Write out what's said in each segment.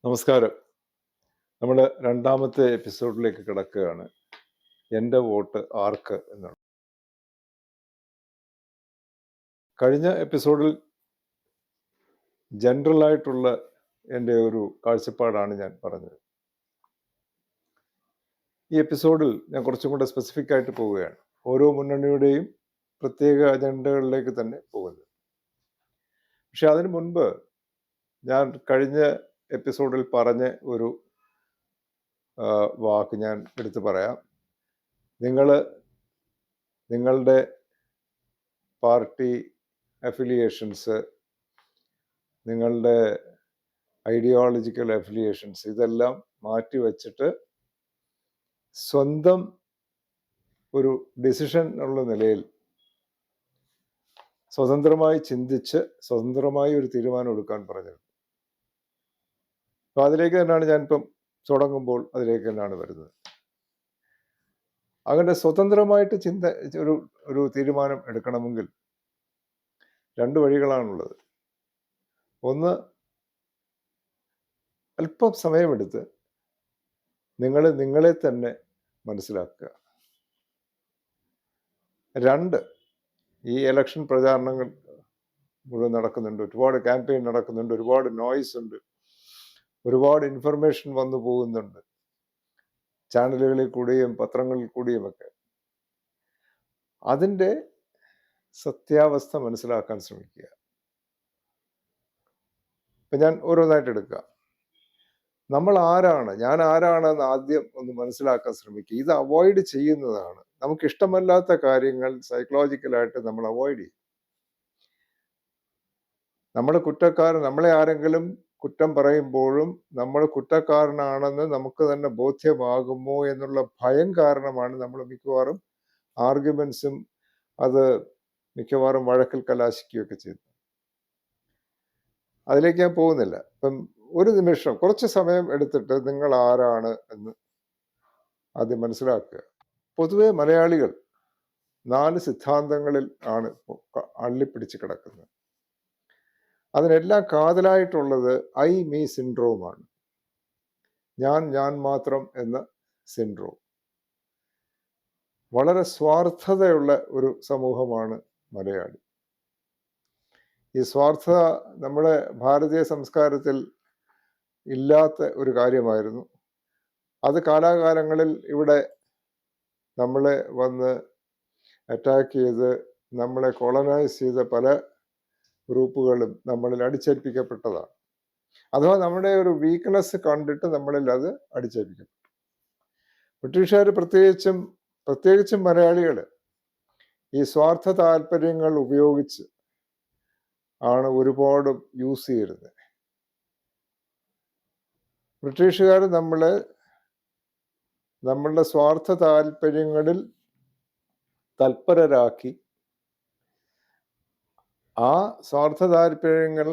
നമസ്കാരം. നമ്മൾ രണ്ടാമത്തെ എപ്പിസോഡിലേക്ക് കിടക്കുകയാണ്. എൻ്റെ വോട്ട് ആർക്ക് എന്നാണ്. കഴിഞ്ഞ എപ്പിസോഡിൽ ജനറലായിട്ടുള്ള എൻ്റെ ഒരു കാഴ്ചപ്പാടാണ് ഞാൻ പറഞ്ഞത്. ഈ എപ്പിസോഡിൽ ഞാൻ കുറച്ചും കൂടെ സ്പെസിഫിക് ആയിട്ട് പോവുകയാണ്. ഓരോ മുന്നണിയുടെയും പ്രത്യേക അജണ്ടകളിലേക്ക് തന്നെ പോകുന്നത്. പക്ഷെ അതിനു മുൻപ് ഞാൻ കഴിഞ്ഞ എപ്പിസോഡിൽ പറഞ്ഞ ഒരു വാക്ക് ഞാൻ എടുത്തു പറയാം. നിങ്ങളുടെ പാർട്ടി അഫിലിയേഷൻസ്, നിങ്ങളുടെ ഐഡിയോളജിക്കൽ അഫിലിയേഷൻസ് ഇതെല്ലാം മാറ്റിവെച്ചിട്ട് സ്വന്തം ഒരു ഡിസിഷൻ ഉള്ള നിലയിൽ സ്വതന്ത്രമായി ചിന്തിച്ച് സ്വതന്ത്രമായി ഒരു തീരുമാനം എടുക്കാൻ പറഞ്ഞത്. അപ്പം അതിലേക്ക് തന്നെയാണ് ഞാനിപ്പം തുടങ്ങുമ്പോൾ അതിലേക്ക് തന്നെയാണ് വരുന്നത്. അങ്ങനെ സ്വതന്ത്രമായിട്ട് ഒരു തീരുമാനം എടുക്കണമെങ്കിൽ രണ്ട് വഴികളാണുള്ളത്. ഒന്ന്, അല്പം സമയമെടുത്ത് നിങ്ങളെ തന്നെ മനസ്സിലാക്കുക. രണ്ട്, ഈ ഇലക്ഷൻ പ്രചാരണങ്ങൾ മുഴുവൻ നടക്കുന്നുണ്ട്, ഒരുപാട് ക്യാമ്പയിൻ നടക്കുന്നുണ്ട്, ഒരുപാട് നോയ്സ് ഉണ്ട്, ഒരുപാട് ഇൻഫർമേഷൻ വന്നു പോകുന്നുണ്ട് ചാനലുകളിൽ കൂടിയും പത്രങ്ങളിൽ കൂടിയുമൊക്കെ. അതിൻ്റെ സത്യാവസ്ഥ മനസ്സിലാക്കാൻ ശ്രമിക്കുക. ഇപ്പം ഞാൻ ഓരോന്നായിട്ട് എടുക്കുക. നമ്മൾ ആരാണ്, ഞാൻ ആരാണെന്ന് ആദ്യം ഒന്ന് മനസ്സിലാക്കാൻ ശ്രമിക്കുക. ഇത് അവോയ്ഡ് ചെയ്യുന്നതാണ്. നമുക്ക് ഇഷ്ടമല്ലാത്ത കാര്യങ്ങൾ സൈക്കോളജിക്കലായിട്ട് നമ്മൾ അവോയ്ഡ് ചെയ്യും. നമ്മളെ ആരെങ്കിലും കുറ്റം പറയുമ്പോഴും നമ്മൾ കുറ്റക്കാരനാണെന്ന് നമുക്ക് തന്നെ ബോധ്യമാകുമോ എന്നുള്ള ഭയം കാരണമാണ് നമ്മൾ മിക്കവാറും ആർഗ്യുമെന്റ്സും അത് മിക്കവാറും വഴക്കിൽ കലാശിക്കുകയൊക്കെ ചെയ്യുന്നത്. അതിലേക്ക് ഞാൻ പോകുന്നില്ല. ഇപ്പം ഒരു നിമിഷം കുറച്ച് സമയം എടുത്തിട്ട് നിങ്ങൾ ആരാണ് എന്ന് ആദ്യം മനസ്സിലാക്കുക. പൊതുവെ മലയാളികൾ 4 സിദ്ധാന്തങ്ങളിൽ ആണ് അള്ളിപ്പിടിച്ച് കിടക്കുന്നത്. അതിനെല്ലാം കാതലായിട്ടുള്ളത് ഐ മീ സിൻഡ്രോമാണ്. ഞാൻ മാത്രം എന്ന സിൻഡ്രോം. വളരെ സ്വാർത്ഥതയുള്ള ഒരു സമൂഹമാണ് മലയാളി. ഈ സ്വാർത്ഥത നമ്മുടെ ഭാരതീയ സംസ്കാരത്തിൽ ഇല്ലാത്ത ഒരു കാര്യമായിരുന്നു. അത് കാലാകാലങ്ങളിൽ ഇവിടെ നമ്മളെ വന്ന് അറ്റാക്ക് ചെയ്ത് നമ്മളെ കോളനൈസ് ചെയ്ത പല ഗ്രൂപ്പുകളും നമ്മളിൽ അടിച്ചേൽപ്പിക്കപ്പെട്ടതാണ്. അഥവാ നമ്മുടെ ഒരു വീക്ക്നെസ് കണ്ടിട്ട് നമ്മളിൽ അത് അടിച്ചേൽപ്പിക്കപ്പെട്ടു. ബ്രിട്ടീഷുകാർ പ്രത്യേകിച്ചും മലയാളികൾ ഈ സ്വാർത്ഥ താല്പര്യങ്ങൾ ഉപയോഗിച്ച് ആണ് ഒരുപാട് യൂസ് ചെയ്തിരുന്നത്. ബ്രിട്ടീഷുകാർ നമ്മളുടെ സ്വാർത്ഥ താല്പര്യങ്ങളിൽ തൽപരരാക്കി ആ സ്വാർത്ഥ താല്പര്യങ്ങൾ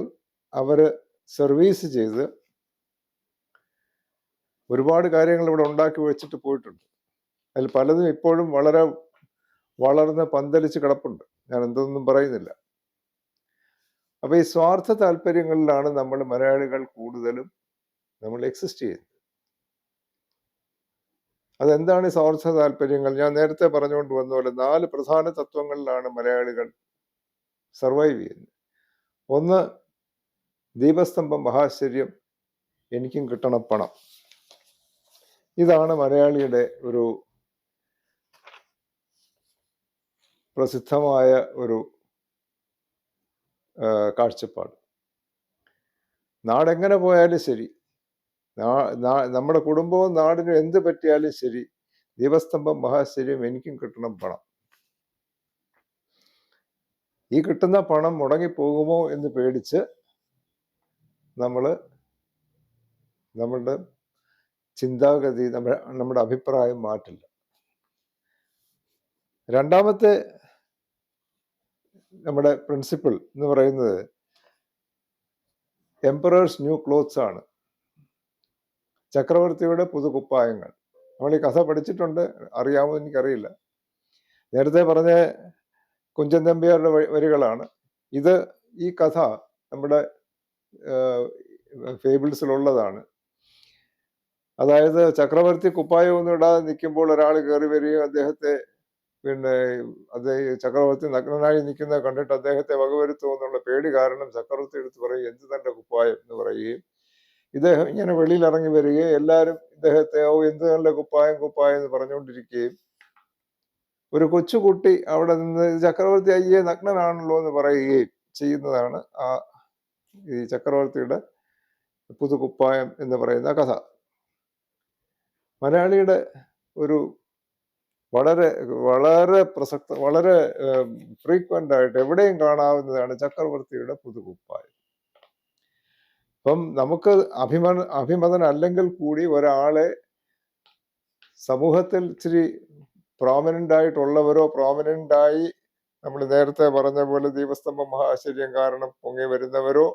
അവര് സർവീസ് ചെയ്ത് ഒരുപാട് കാര്യങ്ങൾ ഇവിടെ ഉണ്ടാക്കി വെച്ചിട്ട് പോയിട്ടുണ്ട്. അതിൽ പലതും ഇപ്പോഴും വളരെ വളർന്ന് പന്തലിച്ച് കിടപ്പുണ്ട്. ഞാൻ എന്തൊന്നും പറയുന്നില്ല. അപ്പൊ ഈ സ്വാർത്ഥ താല്പര്യങ്ങളിലാണ് നമ്മൾ മലയാളികൾ കൂടുതലും നമ്മൾ എക്സിസ്റ്റ് ചെയ്യുന്നത്. അതെന്താണ് ഈ സ്വാർത്ഥ താല്പര്യങ്ങൾ? ഞാൻ നേരത്തെ പറഞ്ഞുകൊണ്ട് വന്ന പോലെ 4 പ്രധാന തത്വങ്ങളിലാണ് മലയാളികൾ സർവൈവ് ചെയ്യുന്നത്. ഒന്ന്, ദീപസ്തംഭം മഹാശ്ചര്യം, എനിക്കും കിട്ടണം പണം. ഇതാണ് മലയാളിയുടെ ഒരു പ്രസിദ്ധമായ ഒരു കാഴ്ചപ്പാട്. നാടെങ്ങനെ പോയാലും ശരി, നമ്മുടെ കുടുംബവും നാടിനും എന്ത് പറ്റിയാലും ശരി, ദീപസ്തംഭം മഹാശ്ചര്യം, എനിക്കും കിട്ടണം പണം. ഈ കിട്ടുന്ന പണം മുടങ്ങിപ്പോകുമോ എന്ന് പേടിച്ച് നമ്മളുടെ ചിന്താഗതി, നമ്മുടെ അഭിപ്രായം മാറ്റില്ല. രണ്ടാമത്തെ നമ്മുടെ പ്രിൻസിപ്പിൾ എന്ന് പറയുന്നത് എംപറേഴ്സ് ന്യൂ ക്ലോത്ത്സ് ആണ്. ചക്രവർത്തിയുടെ പുതുകുപ്പായങ്ങൾ. നമ്മൾ ഈ കഥ പഠിച്ചിട്ടുണ്ട്, അറിയാമോ എനിക്കറിയില്ല. നേരത്തെ പറഞ്ഞ കുഞ്ചൻ നമ്പ്യാരുടെ വരികളാണ് ഇത്. ഈ കഥ നമ്മുടെ ഫേബിൾസിലുള്ളതാണ്. അതായത് ചക്രവർത്തി കുപ്പായമൊന്നും ഇടാതെ നിൽക്കുമ്പോൾ ഒരാൾ കയറി വരികയും അദ്ദേഹത്തെ പിന്നെ ചക്രവർത്തി നഗ്നനായി നിൽക്കുന്നത് കണ്ടിട്ട് അദ്ദേഹത്തെ വകവരുത്തുമോ എന്നുള്ള പേടി കാരണം ചക്രവർത്തി എടുത്ത് പറയും എന്ത് തന്റെ കുപ്പായം എന്ന് പറയുകയും ഇദ്ദേഹം ഇങ്ങനെ വെളിയിൽ ഇറങ്ങി വരികയും എല്ലാവരും ഇദ്ദേഹത്തെ എന്ത് നല്ല കുപ്പായം കുപ്പായം എന്ന് പറഞ്ഞുകൊണ്ടിരിക്കുകയും ഒരു കൊച്ചുകുട്ടി അവിടെ നിന്ന് ചക്രവർത്തി അയ്യേ നഗ്നനാണല്ലോ എന്ന് പറയുകയും ചെയ്യുന്നതാണ് ഈ ചക്രവർത്തിയുടെ പുതുകുപ്പായം എന്ന് പറയുന്ന കഥ. മലയാളിയുടെ ഒരു വളരെ വളരെ വളരെ ഫ്രീക്വന്റ് ആയിട്ട് എവിടെയും കാണാവുന്നതാണ് ചക്രവർത്തിയുടെ പുതുകുപ്പായം. അപ്പം നമുക്ക് അഭിമതനല്ലെങ്കിൽ കൂടി ഒരാളെ സമൂഹത്തിൽ ഇച്ചിരി പ്രോമിനന്റ് ആയിട്ടുള്ളവരോ പ്രോമിനന്റായി നമ്മൾ നേരത്തെ പറഞ്ഞ പോലെ ദീപസ്തംഭം മഹാശ്ചര്യം കാരണം പൊങ്ങി വരുന്നവരോ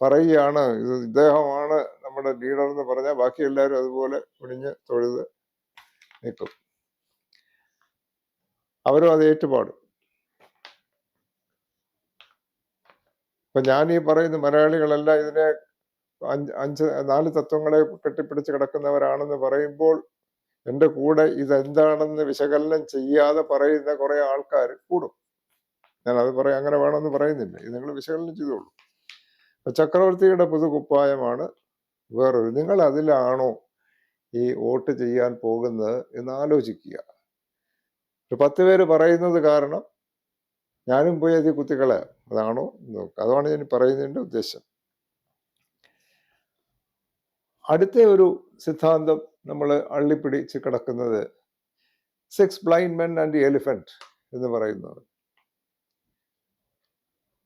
പറയുകയാണ് ഇദ്ദേഹമാണ് നമ്മുടെ ലീഡർ എന്ന് പറഞ്ഞാൽ ബാക്കി എല്ലാവരും അതുപോലെ കുനിഞ്ഞ് തൊഴുത് നിൽക്കും, അവരും അത് ഏറ്റുപാടും. ഇപ്പൊ ഞാൻ ഈ പറയുന്ന മലയാളികളെല്ലാം ഇതിനെ 4 തത്വങ്ങളെ കെട്ടിപ്പിടിച്ച് കിടക്കുന്നവരാണെന്ന് പറയുമ്പോൾ എൻ്റെ കൂടെ ഇതെന്താണെന്ന് വിശകലനം ചെയ്യാതെ പറയുന്ന കുറെ ആൾക്കാർ കൂടും. ഞാൻ അത് അങ്ങനെ വേണമെന്ന് പറയുന്നില്ല, ഇത് നിങ്ങൾ വിശകലനം ചെയ്തോളൂ. ചക്രവർത്തിയുടെ പുതുകുപ്പായമാണ് വേറൊരു. നിങ്ങൾ അതിലാണോ ഈ വോട്ട് ചെയ്യാൻ പോകുന്നത് എന്ന് ആലോചിക്കുക. ഒരു 10 പേര് പറയുന്നത് കാരണം ഞാനും പോയി അത് കുത്തിക്കളയാം, അതാണോ നോക്കുക. അതാണ് ഞാൻ പറയുന്നതിൻ്റെ ഉദ്ദേശം. അടുത്ത ഒരു സിദ്ധാന്തം നമ്മൾ അള്ളിപ്പിടിച്ച് കിടക്കുന്നത് 6 blind men and the elephant എന്ന് പറയുന്നത്.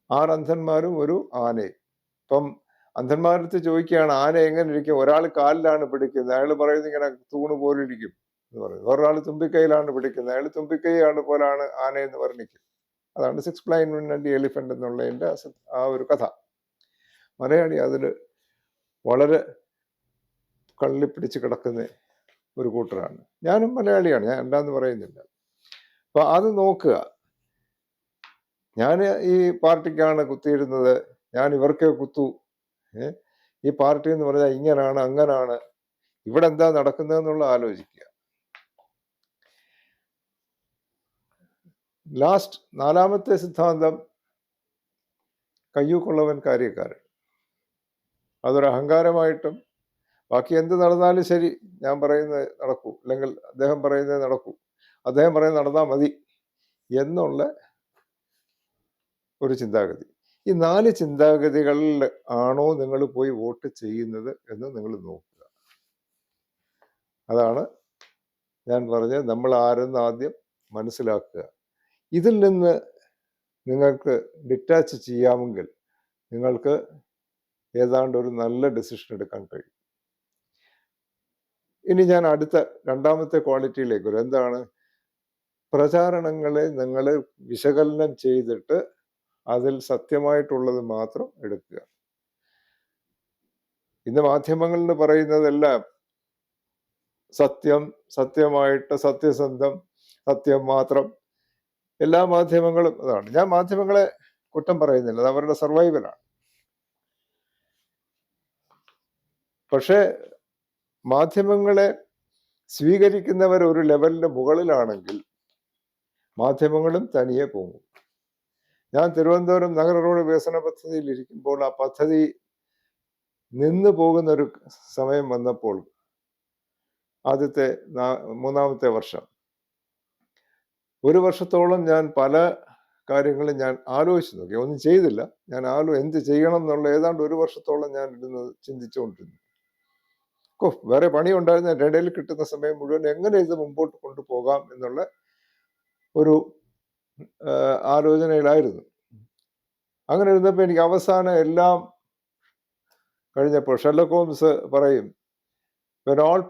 6 അന്ധന്മാരും ഒരു ആനയും. ഇപ്പം അന്ധന്മാരടുത്ത് ചോദിക്കുകയാണ് ആന എങ്ങനെ ഇരിക്കും, ഒരാൾ കാലിലാണ് പിടിക്കുന്നത്, അയാൾ പറയുന്നത് ഇങ്ങനെ തൂണ് പോലിരിക്കും എന്ന് പറയുന്നത്. ഒരാൾ തുമ്പിക്കൈയിലാണ് പിടിക്കുന്നത്, അയാൾ തുമ്പിക്കൈയാണ് പോലാണ് ആന എന്ന് വർണ്ണിക്കും. അതാണ് 6 blind men and the elephant എന്നുള്ളതിൻ്റെ ആ ഒരു കഥ. മലയാളി അതിൽ വളരെ കള്ളിപ്പിടിച്ച് കിടക്കുന്ന ഒരു കൂട്ടരാണ്. ഞാനും മലയാളിയാണ്, ഞാൻ എന്താന്ന് പറയുന്നില്ല. അപ്പൊ അത് നോക്കുക. ഞാൻ ഈ പാർട്ടിക്കാണ് കുത്തിയിരുന്നത്, ഞാൻ ഇവർക്കേ കുത്തു, ഈ പാർട്ടി എന്ന് പറഞ്ഞാൽ ഇങ്ങനാണ് അങ്ങനാണ്, ഇവിടെ എന്താ നടക്കുന്നതെന്നുള്ള ആലോചിക്കുക. ലാസ്റ്റ് 4-മത്തെ സിദ്ധാന്തം കയ്യൂക്കുള്ളവൻ കാര്യക്കാരൻ. അതൊരു അഹങ്കാരമായിട്ടും ബാക്കി എന്ത് നടന്നാലും ശരി ഞാൻ പറയുന്നത് നടക്കൂ, അല്ലെങ്കിൽ അദ്ദേഹം പറയുന്നത് നടക്കൂ, അദ്ദേഹം പറയുന്നത് നടന്നാൽ മതി എന്നുള്ള ഒരു ചിന്താഗതി. ഈ 4 ചിന്താഗതികളിൽ ആണോ നിങ്ങൾ പോയി വോട്ട് ചെയ്യുന്നത് എന്ന് നിങ്ങൾ നോക്കുക. അതാണ് ഞാൻ പറഞ്ഞത്, നമ്മൾ ആരെന്ന് ആദ്യം മനസ്സിലാക്കുക. ഇതിൽ നിന്ന് നിങ്ങൾക്ക് ഡിറ്റാച്ച് ചെയ്യാമെങ്കിൽ നിങ്ങൾക്ക് ഏതാണ്ട് ഒരു നല്ല ഡിസിഷൻ എടുക്കാൻ കഴിയും. ഇനി ഞാൻ അടുത്ത 2-മത്തെ ക്വാളിറ്റിയിലേക്ക് വരും. എന്താണ്? പ്രചാരണങ്ങളെ നിങ്ങൾ വിശകലനം ചെയ്തിട്ട് അതിൽ സത്യമായിട്ടുള്ളത് മാത്രം എടുക്കുക. ഇന്ന് മാധ്യമങ്ങൾ എന്ന് പറയുന്നതെല്ലാം സത്യം, സത്യമായിട്ട്, സത്യസന്ധം, സത്യം മാത്രം, എല്ലാ മാധ്യമങ്ങളും അതാണ്. ഞാൻ മാധ്യമങ്ങളെ കുറ്റം പറയുന്നില്ല, അത് അവരുടെ സർവൈവലാണ്. പക്ഷേ മാധ്യമങ്ങളെ സ്വീകരിക്കുന്നവർ ഒരു ലെവലിന്റെ മുകളിലാണെങ്കിൽ മാധ്യമങ്ങളും തനിയെ പോകും. ഞാൻ തിരുവനന്തപുരം നഗര റോഡ് വികസന പദ്ധതിയിൽ ഇരിക്കുമ്പോൾ ആ പദ്ധതി നിന്നു പോകുന്നൊരു സമയം വന്നപ്പോൾ ആദ്യത്തെ 3-മത്തെ വർഷം, 1 വർഷത്തോളം ഞാൻ പല കാര്യങ്ങളും ഞാൻ ആലോചിച്ച് നോക്കി, ഒന്നും ചെയ്തില്ല. ഞാൻ എന്ത് ചെയ്യണം എന്നുള്ള ഏതാണ്ട് 1 വർഷത്തോളം ഞാൻ ഇരുന്ന് ചിന്തിച്ചുകൊണ്ടിരുന്നു. വേറെ പണി ഉണ്ടായിരുന്ന ഇടയിൽ കിട്ടുന്ന സമയം മുഴുവൻ എങ്ങനെ ഇത് മുമ്പോട്ട് കൊണ്ടുപോകാം എന്നുള്ള ഒരു ആലോചനയിലായിരുന്നു. അങ്ങനെ ഇരുന്നപ്പോൾ എനിക്ക് അവസാനം എല്ലാം കഴിഞ്ഞപ്പോൾ ഷെർലക് ഹോംസ് പറയും, when all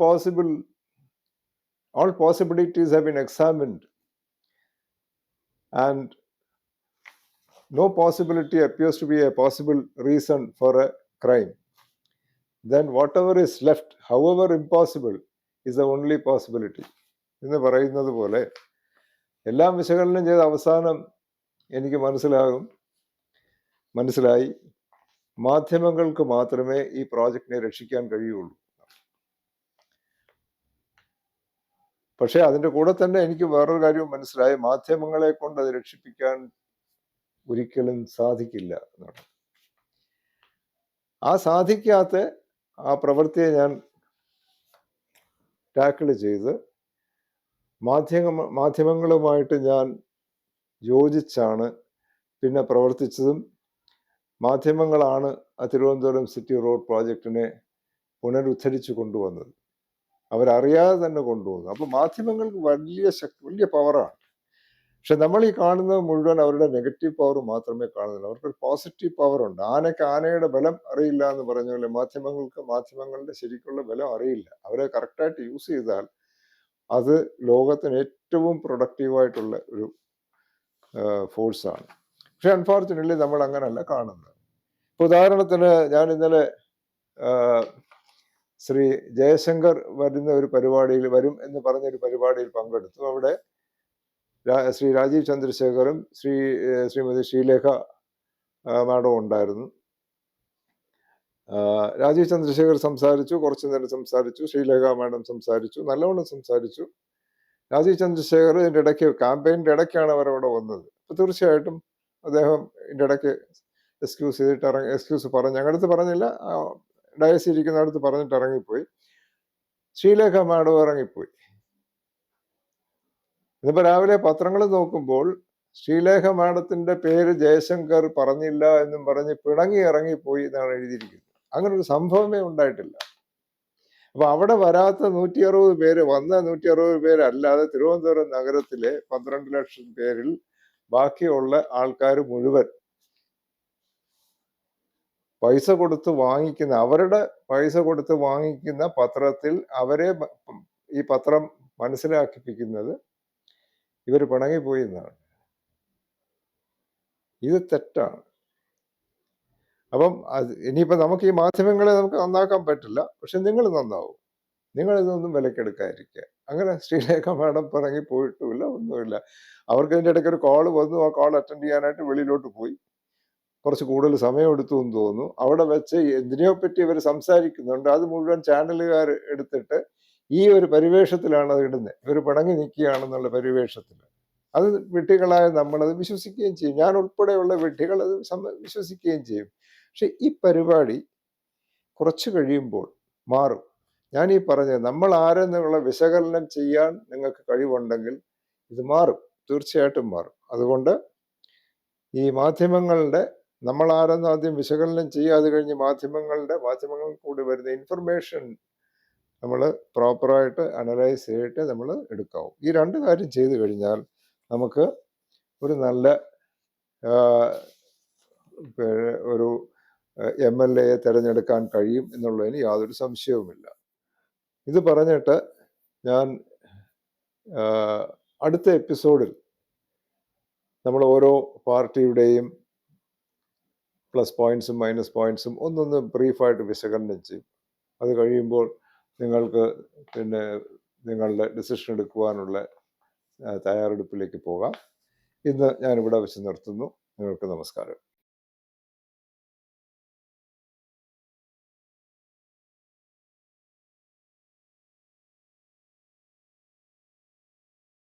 possibilities have been examined and no possibility appears to be a possible reason for a crime, then whatever is left, however impossible, is the only possibility എന്ന് പറയുന്നത് പോലെ എല്ലാം വിശകലനം ചെയ്ത അവസാനം എനിക്ക് മനസ്സിലായി മാധ്യമങ്ങൾക്ക് മാത്രമേ ഈ പ്രോജക്റ്റിനെ രക്ഷിക്കാൻ കഴിയുള്ളൂ. പക്ഷേ അതിൻ്റെ കൂടെ തന്നെ എനിക്ക് വേറൊരു കാര്യവും മനസ്സിലായി, മാധ്യമങ്ങളെ കൊണ്ട് അത് രക്ഷിപ്പിക്കാൻ ഒരിക്കലും സാധിക്കില്ല എന്നാണ്. ആ സാധിക്കാത്ത ആ പ്രവൃത്തിയെ ഞാൻ ടാക്കിൾ ചെയ്ത് മാധ്യമങ്ങളുമായിട്ട് ഞാൻ യോജിച്ചാണ് പിന്നെ പ്രവർത്തിച്ചതും. മാധ്യമങ്ങളാണ് ആ തിരുവനന്തപുരം സിറ്റി റോഡ് പ്രോജക്റ്റിനെ പുനരുദ്ധരിച്ചു കൊണ്ടുവന്നത്. അവരറിയാതെ തന്നെ കൊണ്ടുവന്നു. അപ്പോൾ മാധ്യമങ്ങൾക്ക് വലിയ പവറാണ്. പക്ഷെ നമ്മൾ ഈ കാണുന്നത് മുഴുവൻ അവരുടെ നെഗറ്റീവ് പവർ മാത്രമേ കാണുന്നുള്ളൂ. അവർക്കൊരു പോസിറ്റീവ് പവറുണ്ട്. ആനയ്ക്ക് ആനയുടെ ബലം അറിയില്ല എന്ന് പറഞ്ഞ പോലെ മാധ്യമങ്ങൾക്ക് മാധ്യമങ്ങളുടെ ശരിക്കുള്ള ബലം അറിയില്ല. അവരെ കറക്റ്റായിട്ട് യൂസ് ചെയ്താൽ അത് ലോകത്തിന് ഏറ്റവും പ്രൊഡക്റ്റീവായിട്ടുള്ള ഒരു ഫോഴ്സാണ്. പക്ഷെ അൺഫോർച്യുനേറ്റ്ലി നമ്മൾ അങ്ങനല്ല കാണുന്നത്. ഇപ്പൊ ഉദാഹരണത്തിന് ഞാൻ ഇന്നലെ ശ്രീ ജയശങ്കർ വരുന്ന ഒരു പരിപാടിയിൽ വരും എന്ന് പറഞ്ഞൊരു പരിപാടിയിൽ പങ്കെടുത്തു. അവിടെ ശ്രീ രാജീവ് ചന്ദ്രശേഖറും ശ്രീമതി ശ്രീലേഖ മാഡവും ഉണ്ടായിരുന്നു. രാജീവ് ചന്ദ്രശേഖർ സംസാരിച്ചു, കുറച്ചു നേരം സംസാരിച്ചു. ശ്രീലേഖ മാഡം സംസാരിച്ചു, നല്ലവണ്ണം സംസാരിച്ചു. രാജീവ് ചന്ദ്രശേഖർ ഇതിൻ്റെ ഇടയ്ക്ക്, ക്യാമ്പയിൻ്റെ ഇടയ്ക്കാണ് അവരവിടെ വന്നത്. അപ്പോൾ തീർച്ചയായിട്ടും അദ്ദേഹം ഇതിൻ്റെ ഇടയ്ക്ക് എക്സ്ക്യൂസ് പറഞ്ഞ്, ഞങ്ങളടുത്ത് പറഞ്ഞില്ല, ഡയസിൽ ഇരിക്കുന്നടുത്ത് പറഞ്ഞിട്ട് ഇറങ്ങിപ്പോയി. ശ്രീലേഖ മാഡം ഇറങ്ങിപ്പോയി. ഇന്നിപ്പോൾ രാവിലെ പത്രങ്ങൾ നോക്കുമ്പോൾ ശ്രീലേഖ മാഡത്തിന്റെ പേര് ജയശങ്കർ പറഞ്ഞില്ല എന്നും പറഞ്ഞ് പിണങ്ങി ഇറങ്ങിപ്പോയി എന്നാണ് എഴുതിയിരിക്കുന്നത്. അങ്ങനെ ഒരു സംഭവമേ ഉണ്ടായിട്ടില്ല. അപ്പൊ അവിടെ വരാത്ത 160 പേര്, വന്ന 160 പേരല്ലാതെ തിരുവനന്തപുരം നഗരത്തിലെ 12 ലക്ഷം പേരിൽ ബാക്കിയുള്ള ആൾക്കാർ മുഴുവൻ പൈസ കൊടുത്ത് വാങ്ങിക്കുന്ന, അവരുടെ പൈസ കൊടുത്ത് വാങ്ങിക്കുന്ന പത്രത്തിൽ അവരെ ഈ പത്രം മനസ്സിലാക്കിപ്പിക്കുന്നത് ഇവർ പിണങ്ങിപ്പോയി എന്നാണ്. ഇത് തെറ്റാണ്. അപ്പം ഇനിയിപ്പോൾ നമുക്ക് ഈ മാധ്യമങ്ങളെ നമുക്ക് നന്നാക്കാൻ പറ്റില്ല, പക്ഷെ നിങ്ങൾ നന്നാവും. നിങ്ങൾ ഇതൊന്നും വിലക്കെടുക്കാതിരിക്കുക. അങ്ങനെ ശ്രീലേഖ മാഡം പിണങ്ങി പോയിട്ടുമില്ല, ഒന്നുമില്ല. അവർക്ക് അതിൻ്റെ ഇടയ്ക്ക് ഒരു കോൾ വന്നു. ആ കോൾ അറ്റൻഡ് ചെയ്യാനായിട്ട് വെളിയിലോട്ട് പോയി. കുറച്ച് കൂടുതൽ സമയം എടുത്തു എന്ന് തോന്നുന്നു. അവിടെ വെച്ച് എന്തിനെയോ പറ്റി ഇവർ സംസാരിക്കുന്നുണ്ട്. അത് മുഴുവൻ ചാനലുകാർ എടുത്തിട്ട് ഈ ഒരു പരിവേഷത്തിലാണ് അത് ഇടുന്നത്. ഇവർ പിണങ്ങി നിൽക്കുകയാണെന്നുള്ള പരിവേഷത്തിൽ. അത് വിഡ്ഢികളായ നമ്മളത് വിശ്വസിക്കുകയും ചെയ്യും. ഞാൻ ഉൾപ്പെടെയുള്ള വിഡ്ഢികൾ അത് വിശ്വസിക്കുകയും ചെയ്യും. പക്ഷെ ഈ പരിപാടി കുറച്ച് കഴിയുമ്പോൾ മാറും. ഞാൻ ഈ പറഞ്ഞത്, നമ്മൾ ആരെന്നുള്ള വിശകലനം ചെയ്യാൻ നിങ്ങൾക്ക് കഴിവുണ്ടെങ്കിൽ ഇത് മാറും, തീർച്ചയായിട്ടും മാറും. അതുകൊണ്ട് ഈ മാധ്യമങ്ങളുടെ, നമ്മൾ ആരെന്ന് ആദ്യം വിശകലനം ചെയ്യുക, അത് കഴിഞ്ഞ് മാധ്യമങ്ങളിൽ കൂടി വരുന്ന ഇൻഫർമേഷൻ നമ്മൾ പ്രോപ്പറായിട്ട് അനലൈസ് ചെയ്തിട്ട് നമ്മൾ എടുക്കാവൂ. ഈ രണ്ട് കാര്യം ചെയ്തു കഴിഞ്ഞാൽ നമുക്ക് ഒരു നല്ല ഒരു MLA തിരഞ്ഞെടുക്കാൻ കഴിയും എന്നുള്ളതിന് യാതൊരു സംശയവുമില്ല. ഇത് പറഞ്ഞിട്ട് ഞാൻ അടുത്ത എപ്പിസോഡിൽ നമ്മൾ ഓരോ പാർട്ടിയുടെയും പ്ലസ് പോയിന്റ്സും മൈനസ് പോയിന്റ്സും ഒന്നൊന്ന് ബ്രീഫായിട്ട് വിശകലനം ചെയ്യും. അത് കഴിയുമ്പോൾ നിങ്ങൾക്ക് പിന്നെ നിങ്ങളുടെ ഡിസിഷൻ എടുക്കുവാനുള്ള തയ്യാറെടുപ്പിലേക്ക് പോകാം. ഇന്ന് ഞാനിവിടെ വെച്ച് നിർത്തുന്നു. നിങ്ങൾക്ക് നമസ്കാരം.